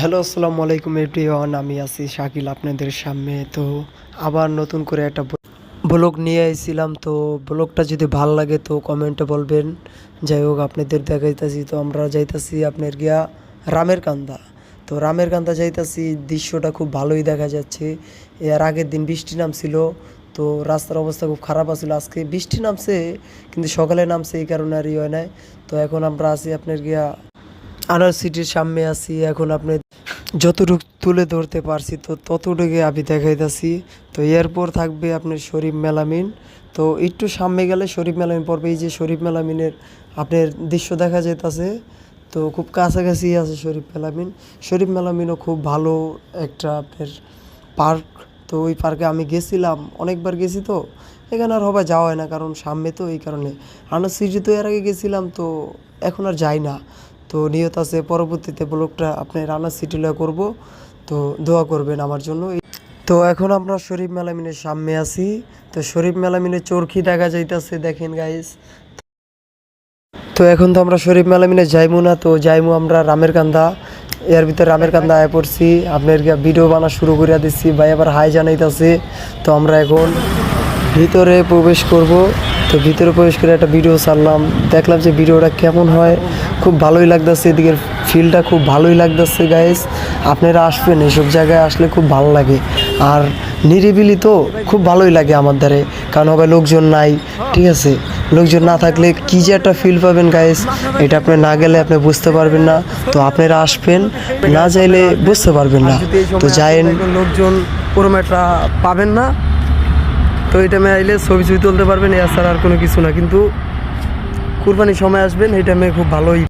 Hello, আসসালামু আলাইকুম everyone. আমি আছি শাকিল আপনাদের সামনে। তো আবার নতুন করে একটা ব্লগ নিয়ে আইছিলাম। তো ব্লগটা যদি ভালো লাগে তো কমেন্টে বলবেন। যাই হোক, আপনাদের দেখাইতেছি। তো আমরা যাইতাছি আপনার গিয়া রামের কান্দা। তো রামের কান্দা যাইতাছি, দৃশ্যটা খুব ভালোই দেখা যাচ্ছে। এর আগের দিন বৃষ্টি নামছিল, তো রাস্তার অবস্থা খুব খারাপ আছিল। আজকে বৃষ্টি নামছে, কিন্তু সকালে নামছে, এই কারণে আর হয় নাই। তো এখন আমরা আছি আপনার গিয়া আনার সিটির সামনে আছি। এখন আপনি যতটুকু তুলে ধরতে পারছি তো ততটুকু আমি দেখাইতেছি। তো এরপর থাকবে আপনার শরীফ মেলামিন। তো একটু সামনে গেলে শরীফ মেলামিন পড়বে। এই যে শরীফ মেলামিনের আপনার দৃশ্য দেখা যাইতেছে। তো খুব কাছাকাছি আছে শরীফ মেলামিন। শরীফ মেলামিনও খুব ভালো একটা আপনার পার্ক। তো ওই পার্কে আমি গেছিলাম, অনেকবার গেছি। তো এখানে আর হবে যাওয়া হয় না, কারণ সামনে তো, এই কারণে। আনার সিটি তো এর আগে গেছিলাম, তো এখন আর যাই না। তো নিয়ত আছে পরবর্তীতে ব্লগটা আপনি রানা সিটি লয়ে করব। তো দোয়া করবেন আমার জন্য। তো এখন আমরা শরীফ মেলামিনের সামনে আছি। তো শরীফ মেলামিনের চরখি দেখা যাইতেছে, দেখেন গাইস। তো এখন তো আমরা শরীফ মেলামিনে যাইমু না, তো যাইমু আমরা রামের কান্দা। এর ভিতরে রামের কান্দা আয়া পড়ছি, আপনার ভিডিও বানা শুরু করে দিচ্ছি। ভাই আবার হাই জানাইতেছে। তো আমরা এখন ভিতরে প্রবেশ করব। তো ভিতরে প্রবেশ করে একটা ভিডিও ছাড়লাম, দেখলাম যে ভিডিওটা কেমন হয়। খুব ভালোই লাগতেছে, এদিকের ফিলটা খুব ভালোই লাগতেছে গাইস। আপনারা আসবেন, এইসব জায়গায় আসলে খুব ভালো লাগে। আর নিরিবিলি তো খুব ভালোই লাগে আমার দ্বারে, কারণ হবে লোকজন নাই। ঠিক আছে, লোকজন না থাকলে কী যে একটা ফিল পাবেন গাইস, এটা আপনি না গেলে আপনি বুঝতে পারবেন না। তো আপনারা আসবেন, না যাইলে বুঝতে পারবেন না। তো যাইন, লোকজন ওরম একটা পাবেন না। তো এই টাইমে আইলে ছবি তুলতে পারবেন, এছাড়া আর কোনো কিছু না। কিন্তু কুরবানির সময় আসবেন, এই টাইমে খুব ভালোই